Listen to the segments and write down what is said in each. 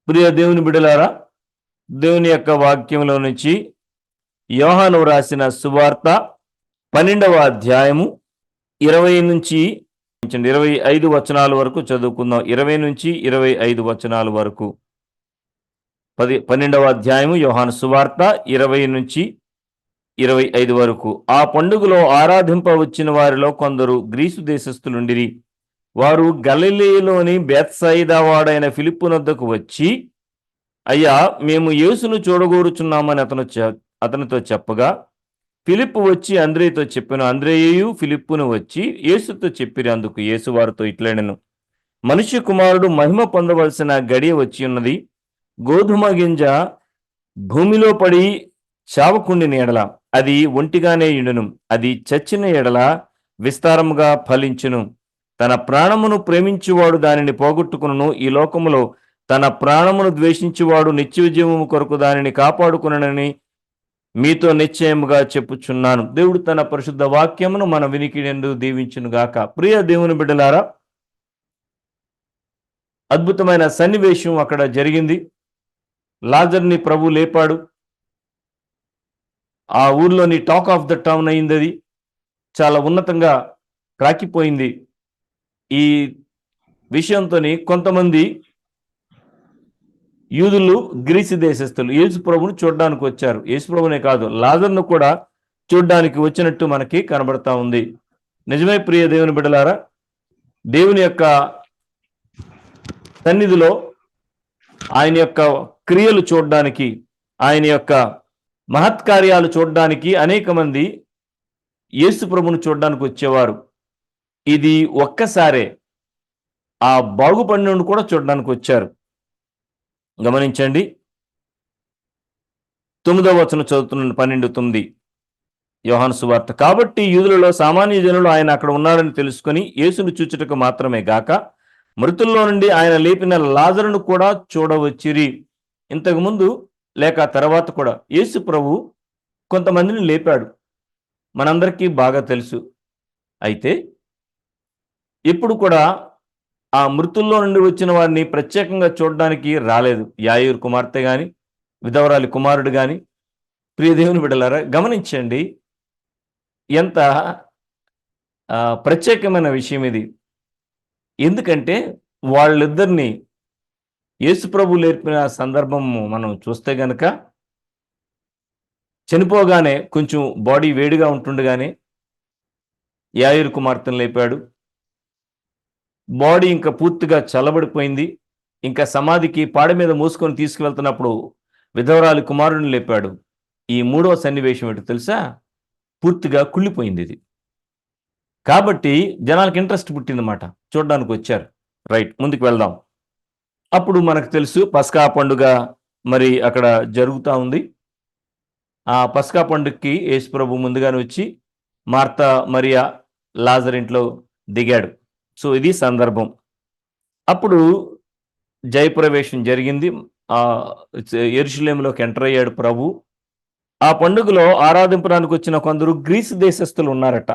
ప్రియ దేవుని బిడ్డలారా, దేవుని యొక్క వాక్యంలో నుంచి యోహాను రాసిన సువార్త 12వ అధ్యాయము 20 నుంచి 25 వచనాల వరకు చదువుకుందాం. 20 నుంచి 25 వచనాల వరకు. 12వ అధ్యాయము యోహాను సువార్త 20 నుంచి 25 వరకు. ఆ పండుగలో ఆరాధింప వచ్చిన వారిలో కొందరు గ్రీసు దేశస్థులుండిరి. వారు గలిలయలోని బేత్సయిదా వాడైన ఫిలిప్పు నొద్దకు వచ్చి, అయ్యా, మేము యేసును చూడగోరుచున్నామని అతనితో చెప్పగా, ఫిలిప్పు వచ్చి అంద్రేయుతో చెప్పెను. అంద్రేయు ఫిలిప్పును వచ్చి యేసుతో చెప్పిరి. అందుకు యేసు వారితో ఇట్లనెను, మనుష్య కుమారుడు మహిమ పొందవలసిన గడియ వచ్చి ఉన్నది. గోధుమ గింజ భూమిలో పడి చావకుండిన ఎడల అది ఒంటిగానే ఇండును, అది చచ్చిన ఎడల విస్తారముగా ఫలించును. తన ప్రాణమును ప్రేమించువాడు దానిని పోగొట్టుకును. ఈ లోకములో తన ప్రాణమును ద్వేషించువాడు నిత్యజీవము కొరకు దానిని కాపాడుకునని మీతో నిశ్చయముగా చెప్పుచున్నాను. దేవుడు తన పరిశుద్ధ వాక్యమును మన వినికిడెందు దీవించును గాక. ప్రియ దేవుని బిడ్డలారా, అద్భుతమైన సన్నివేశం అక్కడ జరిగింది. లాజర్ని ప్రభు లేపాడు. ఆ ఊర్లోని టాక్ ఆఫ్ ద టౌన్ అయింది. అది చాలా ఉన్నతంగా ప్రాకిపోయింది. ఈ విషయంతో కొంతమంది యూదులు, గ్రీసు దేశస్థులు యేసు ప్రభువును చూడడానికి వచ్చారు. యేసు ప్రభునే కాదు, లాజర్ను కూడా చూడడానికి వచ్చినట్టు మనకి కనబడతా ఉంది. నిజమే ప్రియ దేవుని బిడ్డలారా, దేవుని యొక్క సన్నిధిలో ఆయన యొక్క క్రియలు చూడడానికి, ఆయన యొక్క మహత్కార్యాలు చూడడానికి అనేక మంది యేసు ప్రభువును చూడడానికి వచ్చేవారు. ఇది ఒక్కసారే ఆ బాగుపడినను కూడా చూడడానికి వచ్చారు. గమనించండి, 9వ వచనం చదువుతున్నాను. 12:9 యోహాను సువార్త. కాబట్టి యూదులలో సామాన్య జనులు ఆయన అక్కడ ఉన్నారని తెలుసుకొని యేసును చూచుటకు మాత్రమే గాక మృతుల్లో నుండి ఆయన లేపిన లాజరును కూడా చూడవచ్చిరి. ఇంతకుముందు లేక తర్వాత కూడా యేసు ప్రభు కొంతమందిని లేపాడు, మనందరికీ బాగా తెలుసు. అయితే ఇప్పుడు కూడా ఆ మృతుల్లో నుండి వచ్చిన వారిని ప్రత్యేకంగా చూడడానికి రాలేదు. యాయూరు కుమార్తె గాని, విధవరాలి కుమారుడు గాని. ప్రియ దేవుని బిడ్డలారా, గమనించండి, ఎంత ప్రత్యేకమైన విషయం ఇది. ఎందుకంటే వాళ్ళిద్దరిని యేసు ప్రభు లేపిన సందర్భము మనం చూస్తే గనక, చనిపోగానే కొంచెం బాడీ వేడిగా ఉంటుండగానే యాయూరు కుమార్తెను లేపాడు. బాడీ ఇంకా పూర్తిగా చల్లబడిపోయింది. ఇంకా సమాధికి పాడ మీద మూసుకొని తీసుకువెళ్తున్నప్పుడు విధవరాలి కుమారుడిని లేపాడు. ఈ 3వ సన్నివేశం ఏంటో తెలుసా? పూర్తిగా కుళ్ళిపోయింది ఇది. కాబట్టి జనాలకు ఇంట్రెస్ట్ పుట్టిందన్నమాట, చూడడానికి వచ్చారు. రైట్, ముందుకు వెళ్దాం. అప్పుడు మనకు తెలుసు పస్కా పండుగ మరి అక్కడ జరుగుతూ ఉంది. ఆ పస్కా పండుగకి యేసు ప్రభు ముందుగానే వచ్చి మార్తా, మరియా, లాజర్ ఇంట్లో దిగాడు. సో ఇది సందర్భం. అప్పుడు జయప్రవేశం జరిగింది. యెరూషలేములోకి ఎంటర్ అయ్యాడు ప్రభు. ఆ పండుగలో ఆరాధింపడానికి వచ్చిన కొందరు గ్రీసు దేశస్థులు ఉన్నారట.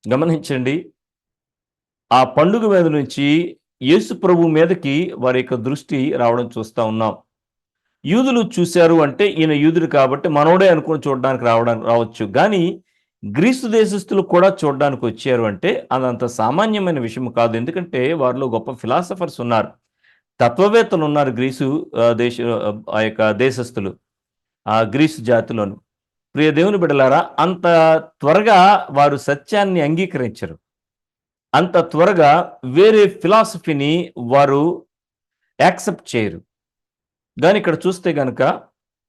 గమనించండి, ఆ పండుగ మీద నుంచి యేసు ప్రభు మీదకి వారి యొక్క దృష్టి రావడం చూస్తూ ఉన్నాం. యూదులు చూశారు అంటే ఈయన యూదుడు కాబట్టి మనోడే అనుకుని చూడడానికి రావచ్చు. కానీ గ్రీసు దేశస్థులు కూడా చూడడానికి వచ్చారు అంటే అదంత సామాన్యమైన విషయం కాదు. ఎందుకంటే వారిలో గొప్ప ఫిలాసఫర్స్ ఉన్నారు, తత్వవేత్తలు ఉన్నారు గ్రీసు ఆ యొక్క దేశస్థులు, ఆ గ్రీసు జాతిలోను. ప్రియ దేవుని బిడ్డలారా, అంత త్వరగా వారు సత్యాన్ని అంగీకరించరు. అంత త్వరగా వేరే ఫిలాసఫీని వారు యాక్సెప్ట్ చేయరు. కానీ ఇక్కడ చూస్తే గనక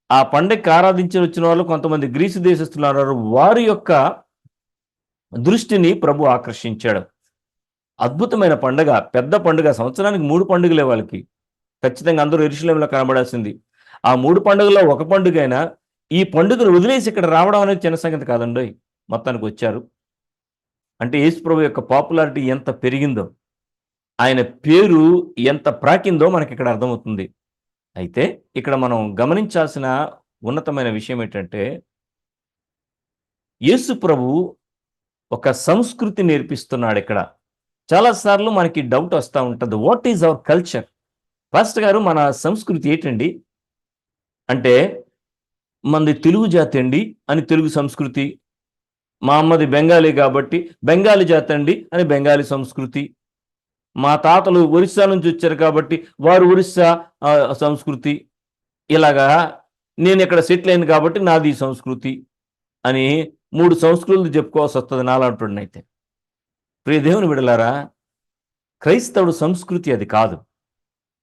ఆ పండగకి ఆరాధించి వచ్చిన వాళ్ళు కొంతమంది గ్రీసు దేశస్థులు ఉన్నారు. వారి యొక్క దృష్టిని ప్రభు ఆకర్షించాడు. అద్భుతమైన పండుగ, పెద్ద పండుగ. సంవత్సరానికి 3 పండుగలే వాళ్ళకి. ఖచ్చితంగా అందరూ యెరూషలేములో కనబడాల్సింది. ఆ 3 పండుగల్లో ఒక పండుగ అయినా ఈ పండుగను వదిలేసి ఇక్కడ రావడం అనేది చిన్న సంగతి కాదండి. మొత్తానికి వచ్చారు అంటే యేసు ప్రభు యొక్క పాపులారిటీ ఎంత పెరిగిందో, ఆయన పేరు ఎంత ప్రాకిందో మనకి ఇక్కడ అర్థమవుతుంది. అయితే ఇక్కడ మనం గమనించాల్సిన ఉన్నతమైన విషయం ఏంటంటే, యేసు ప్రభు ఒక సంస్కృతి నేర్పిస్తున్నాడు ఇక్కడ. చాలాసార్లు మనకి డౌట్ వస్తూ ఉంటుంది, what is our culture? Pastor గారు మన సంస్కృతి ఏంటండి అంటే, మనది తెలుగు జాతి అండి అని తెలుగు సంస్కృతి, మా అమ్మది బెంగాలీ కాబట్టి బెంగాలీ జాతి అండి అని బెంగాలీ సంస్కృతి, మా తాతలు ఒరిస్సా నుంచి వచ్చారు కాబట్టి వారు ఒరిస్సా సంస్కృతి, ఇలాగా నేను ఇక్కడ సెటిల్ అయింది కాబట్టి నాది ఈ సంస్కృతి అని 3 సంస్కృతులు చెప్పుకోవాల్సి వస్తుంది నాలాంటోడినైతే. ప్రియ దేవుని బిడ్డలారా, క్రైస్తవుడు సంస్కృతి అది కాదు.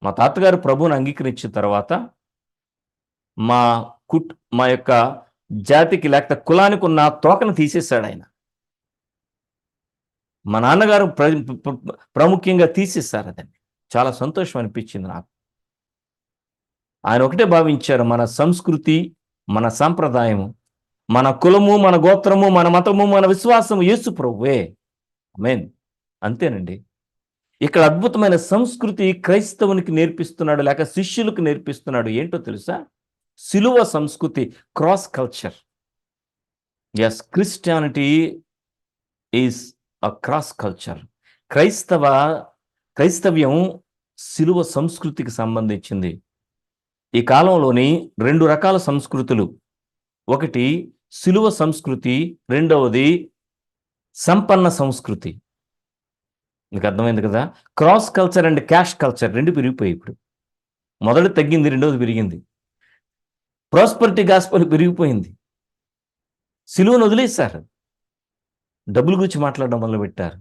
మా తాతగారు ప్రభువుని అంగీకరించిన తర్వాత మా మా యొక్క జాతికి లేకపోతే కులానికి ఉన్న తోకను తీసేశాడు ఆయన. మా నాన్నగారు ప్రాముఖ్యంగా తీసేశారు అదండి. చాలా సంతోషం అనిపించింది నాకు. ఆయన ఒకటే భావించారు, మన సంస్కృతి, మన సాంప్రదాయము, మన కులము, మన గోత్రము, మన మతము, మన విశ్వాసము యేసు ప్రభువే. ఆమేన్. అంతేనండి. ఇక్కడ అద్భుతమైన సంస్కృతి క్రైస్తవునికి నేర్పిస్తున్నాడు, లేక శిష్యులకు నేర్పిస్తున్నాడు. ఏంటో తెలుసా? సిలువ సంస్కృతి, cross culture. Yes, Christianity is a cross culture. క్రైస్తవ్యం సిలువ సంస్కృతికి సంబంధించింది. ఈ కాలంలోని 2 రకాల సంస్కృతులు. ఒకటి సిలువ సంస్కృతి, రెండవది సంపన్న సంస్కృతి. మీకు అర్థమైంది కదా? Cross culture and cash culture 2 పెరిగిపోయాయి ఇప్పుడు. మొదటి తగ్గింది, రెండవది పెరిగింది. ప్రాస్పరిటీ గాస్పెల్ పెరిగిపోయింది. సిలువను వదిలేశారు, డబ్బుల గురించి మాట్లాడడం మొదలుపెట్టారు.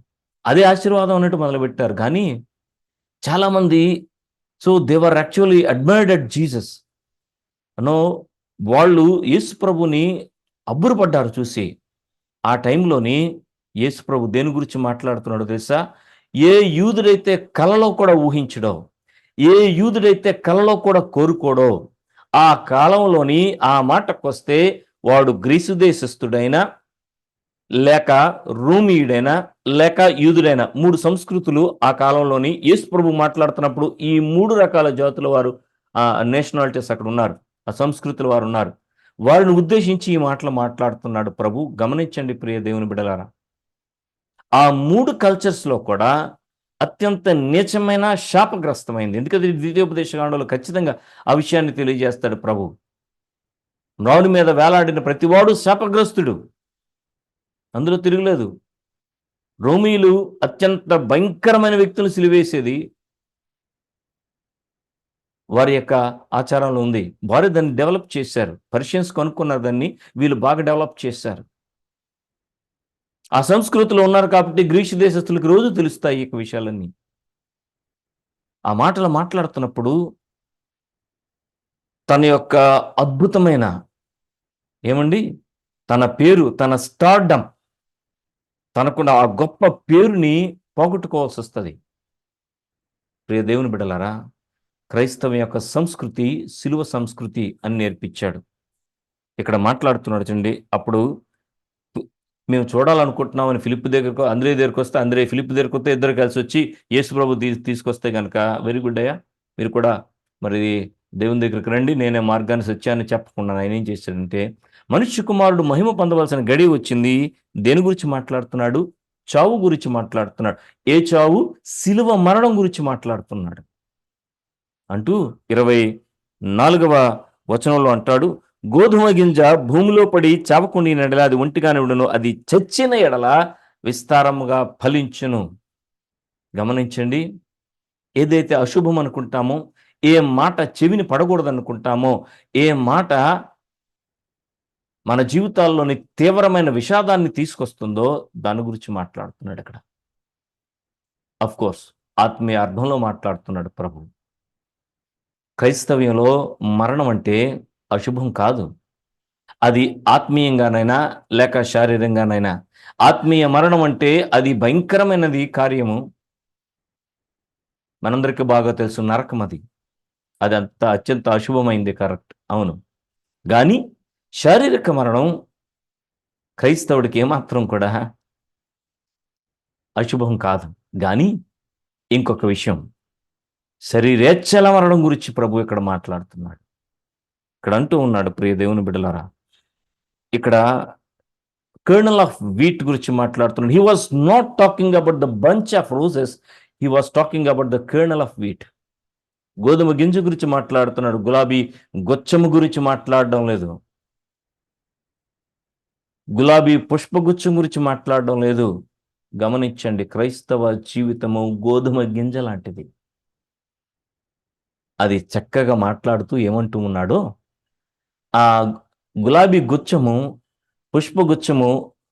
అదే ఆశీర్వాదం అన్నట్టు మొదలుపెట్టారు. కానీ చాలామంది they were actually admired at Jesus. వాళ్ళు యేసు ప్రభుని అబ్బురపడ్డారు చూసి. ఆ టైంలోని యేసు ప్రభు దేని గురించి మాట్లాడుతున్నాడో తెలుసా? ఏ యూదుడైతే కలలో కూడా ఊహించడో, ఏ యూదుడైతే కలలో కూడా కోరుకోడో, ఆ కాలంలోని ఆ మాటకొస్తే వాడు గ్రీసు దేశస్థుడైనా, లేక రోమీయుడైనా, లేక యూదుడైనా, 3 సంస్కృతులు ఆ కాలంలోని యేసు ప్రభు మాట్లాడుతున్నప్పుడు ఈ 3 రకాల జాతుల వారు, నేషనాలిటీస్ అక్కడ ఉన్నారు, ఆ సంస్కృతుల వారు ఉన్నారు. వారిని ఉద్దేశించి ఈ మాటలు మాట్లాడుతున్నాడు ప్రభు. గమనించండి ప్రియ దేవుని బిడ్డలారా, ఆ 3 కల్చర్స్లో కూడా అత్యంత నీచమైన, శాపగ్రస్తమైంది. ఎందుకంటే ద్వితీయోపదేశకాండంలో ఖచ్చితంగా ఆ విషయాన్ని తెలియజేస్తాడు ప్రభు. మ్రాను మీద వేలాడిన ప్రతివాడు శాపగ్రస్తుడు, అందులో తిరుగులేదు. రోమీలు అత్యంత భయంకరమైన వ్యక్తులు సిలివేసేది వారి యొక్క ఆచారంలో ఉంది. వారు దాన్ని డెవలప్ చేశారు. పర్షియన్స్ కనుక్కున్నారు దాన్ని, వీళ్ళు బాగా డెవలప్ చేశారు. ఆ సంస్కృతిలో ఉన్నారు కాబట్టి గ్రీసు దేశస్తులకు రోజు తెలుస్తాయి ఈ విషయాలన్నీ. ఆ మాటలు మాట్లాడుతున్నప్పుడు తన యొక్క అద్భుతమైన తన పేరు, తన స్టార్డమ్, తనకున్న ఆ గొప్ప పేరుని పోగొట్టుకోవాల్సి వస్తుంది. ప్రియ దేవుని బిడ్డలారా, క్రైస్తవం యొక్క సంస్కృతి సిలువ సంస్కృతి అని నేర్పించాడు. ఇక్కడ మాట్లాడుతున్నాడు చూడండి. అప్పుడు మేము చూడాలనుకుంటున్నామని ఫిలిప్ దగ్గరకు, అంద్రే దగ్గరకు వస్తే, అంద్రే ఫిలిప్ దగ్గరకు వస్తే, ఇద్దరు కలిసి వచ్చి యేసు ప్రభు తీసుకొస్తే కనుక వెరీ గుడ్ అయ్యా, మీరు కూడా మరి దేవుని దగ్గరికి రండి, నేనే మార్గాన్ని సత్యాన్ని చెప్పకుండా ఆయన ఏం చేశాడంటే, మనుష్య కుమారుడు మహిమ పొందవలసిన గడి వచ్చింది. దేని గురించి మాట్లాడుతున్నాడు? చావు గురించి మాట్లాడుతున్నాడు. ఏ చావు? సిలువ మరణం గురించి మాట్లాడుతున్నాడు. అంటూ 24వ వచనంలో అంటాడు, గోధుమ గింజ భూమిలో పడి చావకుండిన ఎడల అది ఒంటిగానే ఉండును, అది చచ్చిన ఎడల విస్తారముగా ఫలించును. గమనించండి, ఏదైతే అశుభం అనుకుంటామో, ఏ మాట చెవిని పడకూడదనుకుంటామో, ఏ మాట మన జీవితాల్లోని తీవ్రమైన విషాదాన్ని తీసుకొస్తుందో దాని గురించి మాట్లాడుతున్నాడు అక్కడ. అఫ్ కోర్స్ ఆత్మీయ అర్థంలో మాట్లాడుతున్నాడు ప్రభు. క్రైస్తవ్యంలో మరణం అంటే అశుభం కాదు. అది ఆత్మీయంగానైనా లేక శారీరంగానైనా. ఆత్మీయ మరణం అంటే అది భయంకరమైనది కార్యము. మనందరికీ బాగా తెలుసు, నరకం అది. అది అత్యంత అశుభమైంది, కరెక్ట్, అవును. కానీ శారీరక మరణం క్రైస్తవుడికి ఏమాత్రం కూడా అశుభం కాదు. కానీ ఇంకొక విషయం, శరీరేచ్ఛల మరణం గురించి ప్రభు ఇక్కడ మాట్లాడుతున్నాడు. ఇక్కడ అంటూ ఉన్నాడు, ప్రియ దేవుని బిడ్డలారా, ఇక్కడ కర్నల్ ఆఫ్ వీట్ గురించి మాట్లాడుతున్నాడు. He was not talking about the bunch of roses, he was talking about the colonel of wheat. గోధుమ గింజ గురించి మాట్లాడుతున్నాడు, గులాబీ గుచ్చము గురించి మాట్లాడడం లేదు, గులాబీ పుష్పగుచ్చం గురించి మాట్లాడడం లేదు. గమనించండి, క్రైస్తవ జీవితము గోధుమ గింజ లాంటిది. అది చక్కగా మాట్లాడుతూ ఏమంటూ ఉన్నాడో, ఆ గులాబీ గుచ్చము, పుష్పగుచ్చము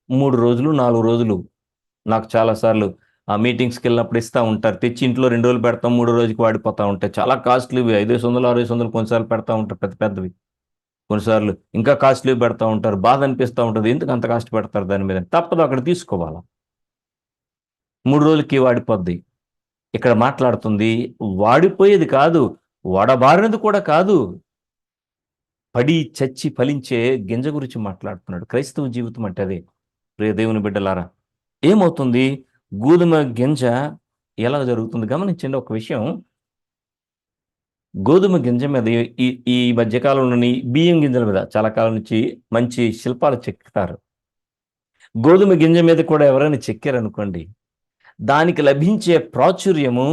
3 రోజులు 4 రోజులు నాకు చాలాసార్లు ఆ మీటింగ్స్కి వెళ్ళినప్పుడు ఇస్తూ ఉంటారు. తెచ్చి ఇంట్లో 2 రోజులు పెడతాం, 3 రోజుకి వాడిపోతూ ఉంటాయి. చాలా కాస్ట్లీవి, 500 600 కొన్నిసార్లు పెడతా ఉంటారు, పెద్ద పెద్దవి. కొన్నిసార్లు ఇంకా కాస్ట్లీ పెడతా ఉంటారు. బాధ అనిపిస్తూ ఉంటుంది, ఎందుకు అంత కాస్ట్ పెడతారు దాని మీద. తప్పదు, అక్కడ తీసుకోవాలా. 3 రోజులకి వాడిపోద్ది. ఇక్కడ మాట్లాడుతుంది వాడిపోయేది కాదు, వాడబారినది కూడా కాదు, పడి చచ్చి ఫలించే గింజ గురించి మాట్లాడుతున్నాడు. క్రైస్తవ జీవితం అంటే అదే. ప్రియ దేవుని బిడ్డలారా, ఏమవుతుంది? గోధుమ గింజ ఎలా జరుగుతుంది గమనించండి ఒక విషయం. గోధుమ గింజ మీద ఈ ఈ మధ్యకాలంలోని బియ్యం గింజల మీద చాలా కాలం నుంచి మంచి శిల్పాలు చెక్కుతారు. గోధుమ గింజ మీద కూడా ఎవరైనా చెక్కారనుకోండి, దానికి లభించే ప్రాచుర్యము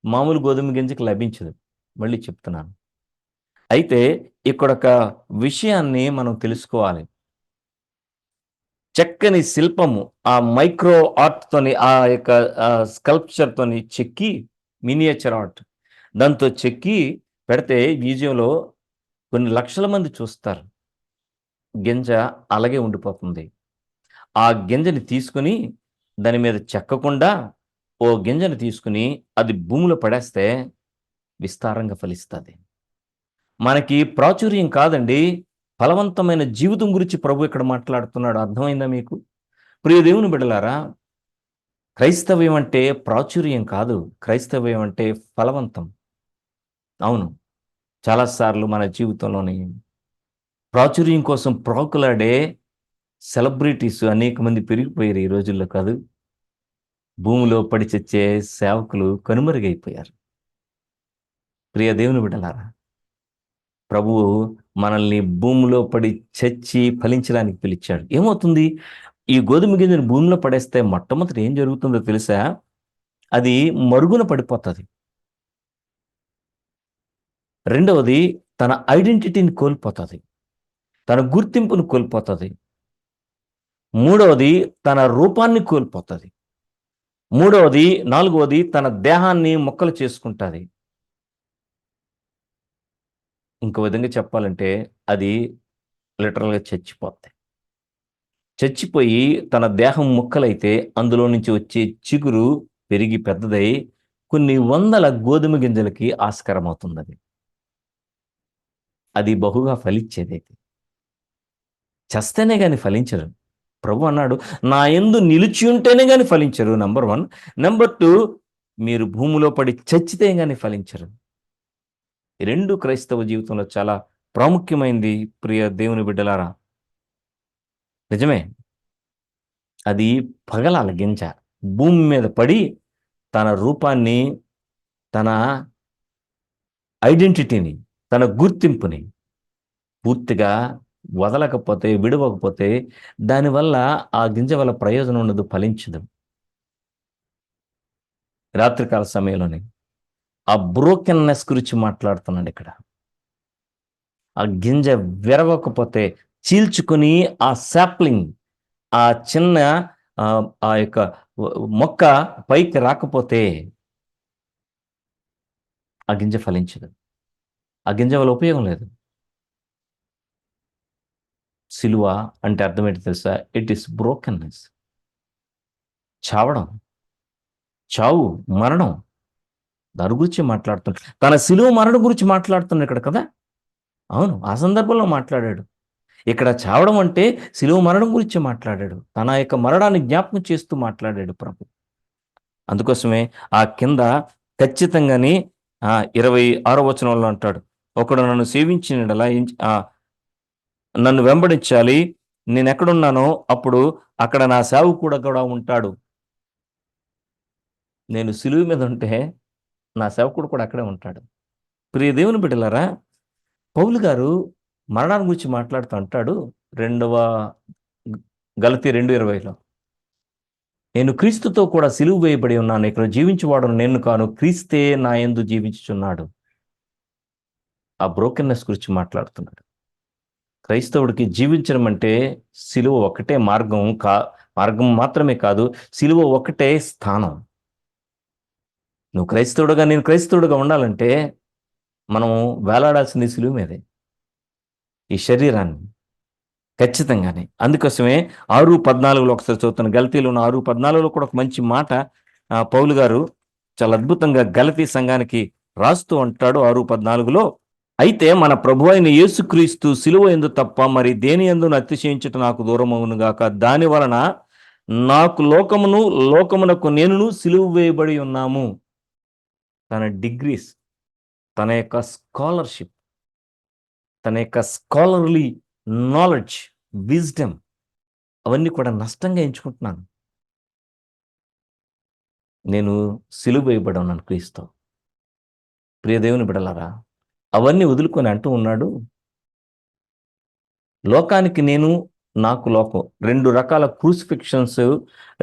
మామూలు గోధుమ గింజకి లభించదు. మళ్ళీ చెప్తున్నాను. అయితే ఇక్కడొక విషయాన్ని మనం తెలుసుకోవాలి. చక్కని శిల్పము, ఆ మైక్రో ఆర్ట్‌తోని, ఆ యొక్క స్కల్ప్చర్‌తోని చెక్కి, మినియేచర్ ఆర్ట్ దాంతో చెక్కి పెడితే మ్యూజియంలో కొన్ని లక్షల మంది చూస్తారు. గింజ అలాగే ఉండిపోతుంది. ఆ గింజని తీసుకొని దాని మీద చెక్కకుండా, ఓ గింజను తీసుకొని అది భూమిలో పడేస్తే విస్తారంగా ఫలిస్తది. మనకి ప్రాచుర్యం కాదండి, ఫలవంతమైన జీవితం గురించి ప్రభు ఇక్కడ మాట్లాడుతున్నాడు. అర్థమైందా మీకు? ప్రియ దేవుని బిడ్డలారా, క్రైస్తవ్యం అంటే ప్రాచుర్యం కాదు. క్రైస్తవ్యం అంటే ఫలవంతం. అవును. చాలా సార్లు మన జీవితంలోని ప్రాచుర్యం కోసం ప్రాకులాడే సెలబ్రిటీస్ అనేక మంది పెరిగిపోయారు ఈ రోజుల్లో కాదు. భూమిలో పడి చచ్చే సేవకులు కనుమరుగైపోయారు. ప్రియ దేవుని బిడ్డలారా, ప్రభువు మనల్ని భూమిలో పడి చచ్చి ఫలించడానికి పిలిచాడు. ఏమవుతుంది? ఈ గోధుమ గింజను భూమిలో పడేస్తే మొట్టమొదట ఏం జరుగుతుందో తెలుసా? అది మరుగున పడిపోతది. రెండవది, తన ఐడెంటిటీని కోల్పోతది. తన గుర్తింపును కోల్పోతది. మూడవది, తన రూపాన్ని కోల్పోతది. నాలుగవది తన దేహాన్ని ముక్కలు చేసుకుంటది. ఇంకో విధంగా చెప్పాలంటే అది లిటరల్‌గా చచ్చిపోద్ది. చచ్చిపోయి తన దేహం ముక్కలైతే అందులో నుంచి వచ్చే చిగురు పెరిగి పెద్దదై కొన్ని వందల గోధుమ గింజలకి ఆస్కారమవుతుందది. అది బహుగా ఫలించేదైతే. చస్తేనే గాని ఫలించరు. ప్రభు అన్నాడు, నా యందు నిలిచి ఉంటేనే గాని ఫలించరు. నంబర్ 1. నంబర్ 2, మీరు భూమిలో పడి చచ్చితే గాని ఫలించరు. ఈ 2 క్రైస్తవ జీవితంలో చాలా ప్రాముఖ్యమైంది ప్రియ దేవుని బిడ్డలారా. నిజమే. అది పగలాల గింజ. భూమి మీద పడి తన రూపాన్ని, తన ఐడెంటిటీని, తన గుర్తింపుని పూర్తిగా వదలకపోతే, విడవకపోతే దానివల్ల ఆ గింజ వల్ల ప్రయోజనం ఉండదు, ఫలించదు. రాత్రికాల సమయంలోనే ఆ బ్రోకెన్నెస్ గురించి మాట్లాడుతున్నాడు ఇక్కడ. ఆ గింజ విరవకపోతే, చీల్చుకొని ఆ సాప్లింగ్, ఆ చిన్న ఆ యొక్క మొక్క పైకి రాకపోతే ఆ గింజ ఫలించదు. ఆ గింజ వల్ల ఉపయోగం లేదు. సిలువ అంటే అర్థం ఏంటో తెలుసా? It is brokenness. చావడం, చావు, మరణం. దాని గురించి మాట్లాడుతున్నాడు. తన సిలువ మరణం గురించి మాట్లాడుతున్నాడు ఇక్కడ కదా! అవును. ఆ సందర్భంలో మాట్లాడాడు. ఇక్కడ చావడం అంటే సిలువ మరణం గురించి మాట్లాడాడు. తన యొక్క మరణాన్ని జ్ఞాపకం చేస్తూ మాట్లాడాడు ప్రభు. అందుకోసమే ఆ కింద ఖచ్చితంగాని 26వ వచనంలో అంటాడు, ఒకడు నన్ను సేవించిన యెడల నన్ను వెంబడించాలి. నేనెక్కడున్నానో అప్పుడు అక్కడ నా సేవకుడు కూడా ఉంటాడు. నేను సిలువ మీద ఉంటే నా సేవకుడు కూడా అక్కడే ఉంటాడు. ప్రియ దేవుని బిడ్డలారా, పౌలు గారు మరణాన్ని గురించి మాట్లాడుతూ అంటాడు, రెండవ గలతీ 2:20లో నేను క్రీస్తుతో కూడా సిలువ వేయబడి ఉన్నాను, ఇక్కడ జీవించేవాడు నేను కాను, క్రీస్తే నా యందు జీవించుచున్నాడు. ఆ బ్రోకెన్నెస్ గురించి మాట్లాడుతున్నాడు. క్రైస్తవుడికి జీవించడం అంటే సిలువ ఒకటే మార్గం మాత్రమే కాదు, సిలువ ఒకటే స్థానం. నువ్వు క్రైస్తవుడుగా, నేను క్రైస్తవుడుగా ఉండాలంటే మనం వేలాడాల్సింది సిలువ మీదే, ఈ శరీరాన్ని ఖచ్చితంగానే. అందుకోసమే 6:14 ఒకసారి చదువుతాను. గలతీలో ఉన్న 6:14 కూడా ఒక మంచి మాట పౌలు గారు చాలా అద్భుతంగా గలతీ సంఘానికి రాస్తూ అంటాడు 6:14. అయితే మన ప్రభు అయిన యేసుక్రీస్తు సిలువ యందు తప్ప మరి దేని యందును అతిశయించుట నాకు దూరమవును గాక. దాని వలన నాకు లోకమునకు నేనును సిలువ వేయబడి ఉన్నాము. తన డిగ్రీస్, తన యొక్క స్కాలర్షిప్, తన యొక్క స్కాలర్లీ నాలెడ్జ్, విజ్డమ్, అవన్నీ కూడా నష్టంగా ఎంచుకుంటున్నాను. నేను సిలువ వేయబడి ఉన్నాను క్రీస్తు. ప్రియ దేవుని బిడ్డలారా, అవన్నీ వదులుకొని అంటూ ఉన్నాడు, లోకానికి నేను, నాకు లోకం. 2 రకాల క్రూసిఫిక్షన్స్,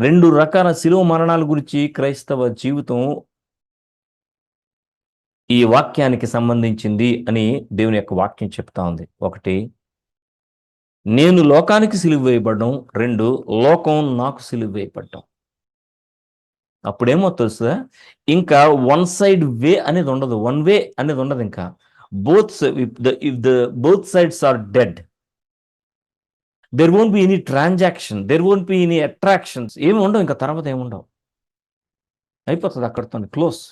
2 రకాల శిలువ మరణాల గురించి క్రైస్తవ జీవితం ఈ వాక్యానికి సంబంధించింది అని దేవుని యొక్క వాక్యం చెప్తా ఉంది. ఒకటి, నేను లోకానికి సిలువ వేయబడడం. 2, లోకం నాకు సిలువ వేయబడడం. అప్పుడేమో తెలుసా, ఇంకా వన్ సైడ్ వే అనేది ఉండదు, వన్ వే అనేది ఉండదు. ఇంకా both sides are dead, there won't be any transaction, there won't be any attractions, ఏమి ఉండవు. ఇంకా తర్వాత ఏముండవు, అయిపోతుంది అక్కడితో క్లోజ్.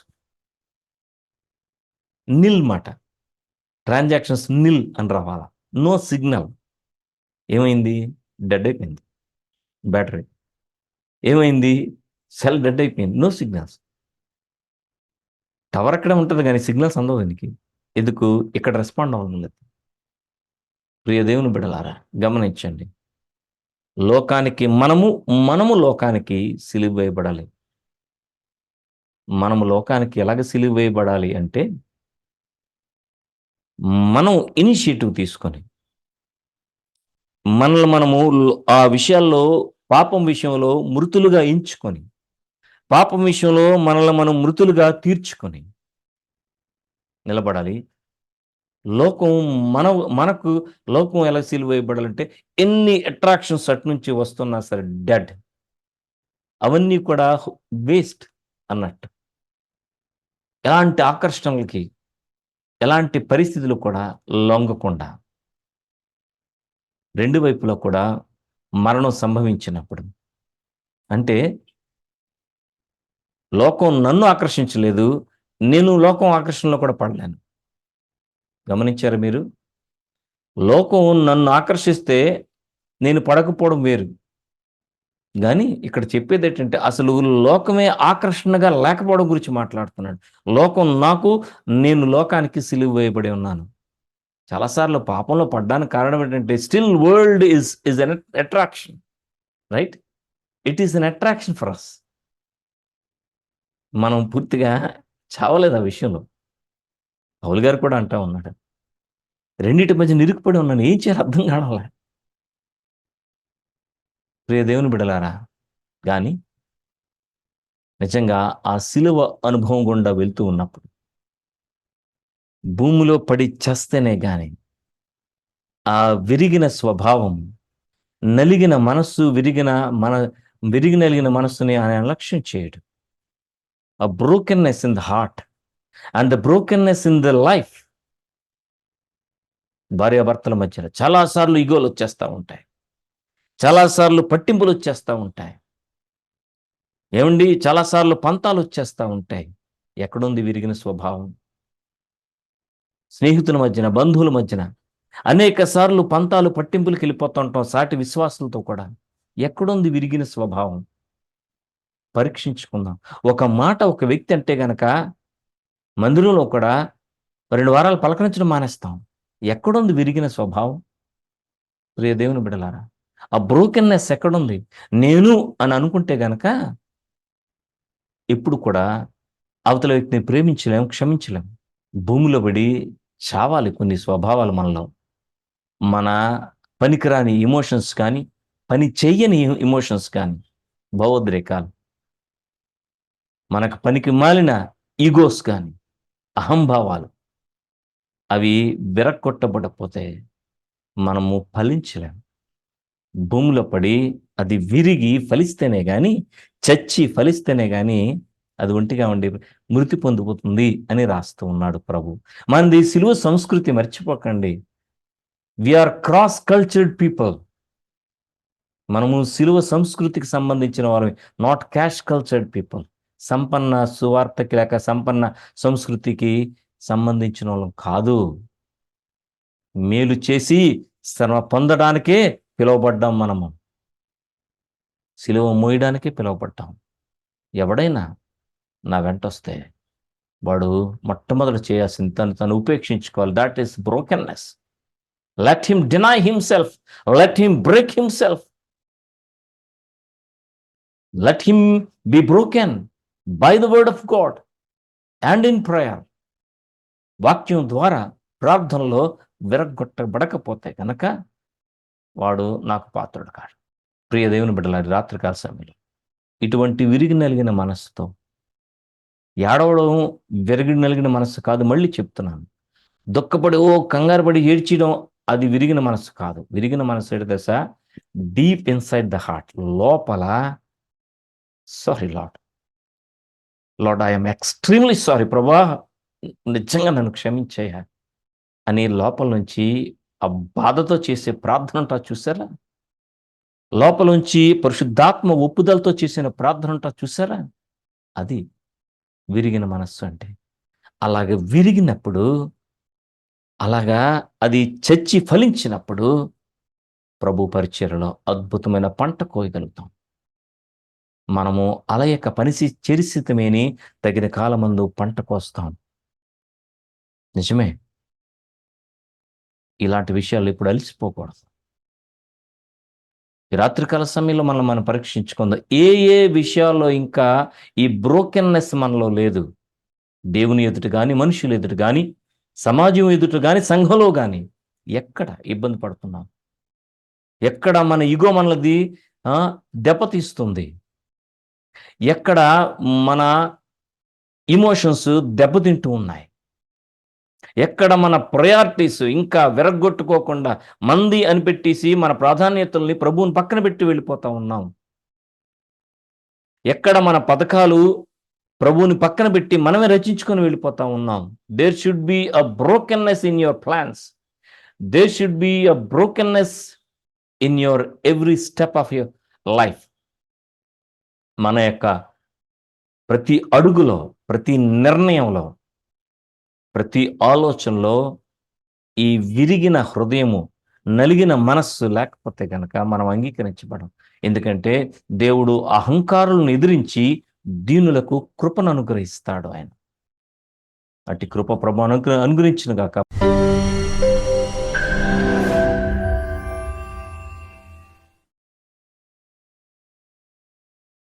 నిల్ మాట, ట్రాన్సాక్షన్స్ నిల్ అని రావాలా, నో సిగ్నల్. ఏమైంది? డెడ్ అయిపోయింది బ్యాటరీ. ఏమైంది? సెల్ డెడ్ అయిపోయింది, నో సిగ్నల్స్. టవర్ అక్కడే ఉంటుంది కానీ సిగ్నల్స్ అందవు దానికి. ఎందుకు? ఇక్కడ రెస్పాండ్ అవ్వలేదు. ప్రియ దేవుని బిడ్డలారా, గమనించండి, లోకానికి మనము లోకానికి సిలువ వేయబడాలి. మనము లోకానికి ఎలాగ సిలువ వేయబడాలి అంటే, మనం ఇనిషియేటివ్ తీసుకొని మనము ఆ విషయాల్లో, పాపం విషయంలో మృతులుగా ఎంచుకొని, పాపం విషయంలో మనల్ని మనం మృతులుగా తీర్చుకొని నిలబడాలి. లోకం మనకు లోకం ఎలా సిలువ వేయబడాలంటే, ఎన్ని అట్రాక్షన్స్ అటు నుంచి వస్తున్నా సరే డెడ్, అవన్నీ కూడా వేస్ట్ అన్నట్టు. ఎలాంటి ఆకర్షణలకి, ఎలాంటి పరిస్థితులు కూడా లొంగకుండా, 2 వైపులా కూడా మరణం సంభవించినప్పుడు, అంటే లోకం నన్ను ఆకర్షించలేదు, నేను లోకం ఆకర్షణలో కూడా పడలేను. గమనించారా మీరు? లోకం నన్ను ఆకర్షిస్తే నేను పడకపోవడం వేరు. కానీ ఇక్కడ చెప్పేది ఏంటంటే, అసలు లోకమే ఆకర్షణగా లేకపోవడం గురించి మాట్లాడుతున్నాడు. లోకం నాకు, నేను లోకానికి సిలువ వేయబడి ఉన్నాను. చాలాసార్లు పాపంలో పడ్డానికి కారణం ఏంటంటే, still world is an attraction, right? It is an attraction for us. మనం పూర్తిగా చావలేదు ఆ విషయంలో. పౌలు గారు కూడా అంటా ఉన్నాడు, రెండింటి మధ్య నిరుక్కుపడి ఉన్నాను, ఏం చేయాలి అర్థం కావడంలే. ప్రియ దేవుని బిడ్డలారా, కానీ నిజంగా ఆ సిలువ అనుభవం గుండా వెళ్తూ ఉన్నప్పుడు, భూమిలో పడి చస్తేనే గాని ఆ విరిగిన స్వభావం, నలిగిన మనస్సు, నలిగిన మనస్సుని ఆయన లక్ష్యం చేయడు. ఆ brokenness in the heart and the brokenness in the life. భార్యాభర్తల మధ్యలో చాలాసార్లు ఇగోలు వచ్చేస్తూ ఉంటాయి, చాలాసార్లు పట్టింపులు వచ్చేస్తూ ఉంటాయి, ఏమండి, చాలాసార్లు పంతాలు వచ్చేస్తూ ఉంటాయి. ఎక్కడుంది విరిగిన స్వభావం? స్నేహితుల మధ్యన, బంధువుల మధ్యన అనేక సార్లు పంతాలు, పట్టింపులకు వెళ్ళిపోతూ ఉంటాం, సాటి విశ్వాసులతో కూడా. ఎక్కడుంది విరిగిన స్వభావం? పరీక్షించుకుందాం. ఒక మాట ఒక వ్యక్తి అంటే గనక మందిరంలో కూడా 2 వారాలు పలకరించడం మానేస్తాం. ఎక్కడుంది విరిగిన స్వభావం? ప్రియ దేవుని బిడ్డలారా, ఆ బ్రోకెన్నెస్ ఎక్కడుంది? నేను అని అనుకుంటే గనక ఎప్పుడు కూడా అవతల వ్యక్తిని ప్రేమించలేం, క్షమించలేం. భూమిలో పడి చావాలి కొన్ని స్వభావాలు మనలో. మన పనికిరాని ఎమోషన్స్ కానీ, పని చెయ్యని ఎమోషన్స్ కానీ, భావోద్రేకాలు, మనకు పనికి మాలిన ఈగోస్ కానీ, అహంభావాలు, అవి విరక్కొట్టబడపోతే మనము ఫలించలేము. భూమిలో పడి అది విరిగి ఫలిస్తేనే కానీ, చచ్చి ఫలిస్తేనే కానీ అది ఒంటిగా ఉండి మృతి పొందిపోతుంది అని రాస్తూ ఉన్నాడు ప్రభు. మనది సిలువ సంస్కృతి, మర్చిపోకండి. We are cross cultured people. మనము సిలువ సంస్కృతికి సంబంధించిన వారు, నాట్ క్యాష్ కల్చర్డ్ పీపుల్. సంపన్న సువార్తకి లేక సంపన్న సంస్కృతికి సంబంధించిన వాళ్ళం కాదు. మేలు చేసి శ్రమ పొందడానికే పిలువబడ్డాం. మనము సిలువ మోయడానికే పిలువబడ్డాం. ఎవడైనా నా వెంట వస్తే వాడు మొట్టమొదటి చేయాల్సింది తను ఉపేక్షించుకోవాలి. That is brokenness. Let him deny himself, let him break himself, let him be broken by the word of God and in prayer. వాక్యం ద్వారా ప్రార్థనలో విరగొట్టబడకపోతే కనుక వాడు నాకు పాత్రుడు కాడు. ప్రియ దేవుని బిడ్డలారి, రాత్రికాల సమయంలో ఇటువంటి విరిగి నలిగిన మనస్సుతో, ఏడవడం విరిగి నలిగిన మనస్సు కాదు, మళ్ళీ చెప్తున్నాను, దుఃఖపడి కంగారు పడి ఏడ్చడం అది విరిగిన మనస్సు కాదు. విరిగిన మనస్సు ఏంటి తెలుసా? డీప్ ఇన్సైడ్ ద హార్ట్, లోపల sorry lord I'm extremely sorry ప్రభా, నిజంగా నన్ను క్షమించేయ అని లోపల నుంచి ఆ బాధతో చేసే ప్రార్థన ఉంటా చూసారా? లోపల నుంచి పరిశుద్ధాత్మ ఒప్పుదలతో చేసిన ప్రార్థన ఉంటా చూసారా? అది విరిగిన మనస్సు అంటే. అలాగే విరిగినప్పుడు, అలాగా అది చచ్చి ఫలించినప్పుడు ప్రభు పరిచర్యలో అద్భుతమైన పంట కోయగలుగుతాం. మనము అలయక పనిసి చెరిసితమేని తగిన కాలమందు పంట కోస్తాం. నిజమే. ఇలాంటి విషయాలు ఇప్పుడు అలసిపోకూడదు. ఈ రాత్రికాల సమయంలో మనం పరీక్షించుకుందాం. ఏ విషయాల్లో ఇంకా ఈ బ్రోకెన్నెస్ మనలో లేదు. దేవుని ఎదుట కానీ, మనుషులు ఎదుట కానీ, సమాజం ఎదుట కానీ, సంఘంలో కానీ ఎక్కడ ఇబ్బంది పడుతున్నాం? ఎక్కడ మన ఇగో మనది దెబ్బతీస్తుంది? ఎక్కడ మన ఇమోషన్స్ దెబ్బతింటూ ఉన్నాయి? ఎక్కడ మన ప్రయారిటీస్ ఇంకా విరగ్గొట్టుకోకుండా మంది అనిపెట్టేసి మన ప్రాధాన్యతల్ని ప్రభువుని పక్కన పెట్టి వెళ్ళిపోతా ఉన్నాం? ఎక్కడ మన పథకాలు ప్రభువుని పక్కన పెట్టి మనమే రచించుకొని వెళ్ళిపోతా ఉన్నాం? There should be a brokenness in your plans. There should be a brokenness in your every step of your life. మన యొక్క ప్రతి అడుగులో, ప్రతి నిర్ణయంలో, ప్రతి ఆలోచనలో ఈ విరిగిన హృదయము, నలిగిన మనస్సు లేకపోతే కనుక మనం అంగీకరించబడం. ఎందుకంటే దేవుడు అహంకారులను ఎదిరించి దీనులకు కృపను అనుగ్రహిస్తాడు. ఆయన అట్టి కృప ప్రభు అనుగ్రహించిన గాక.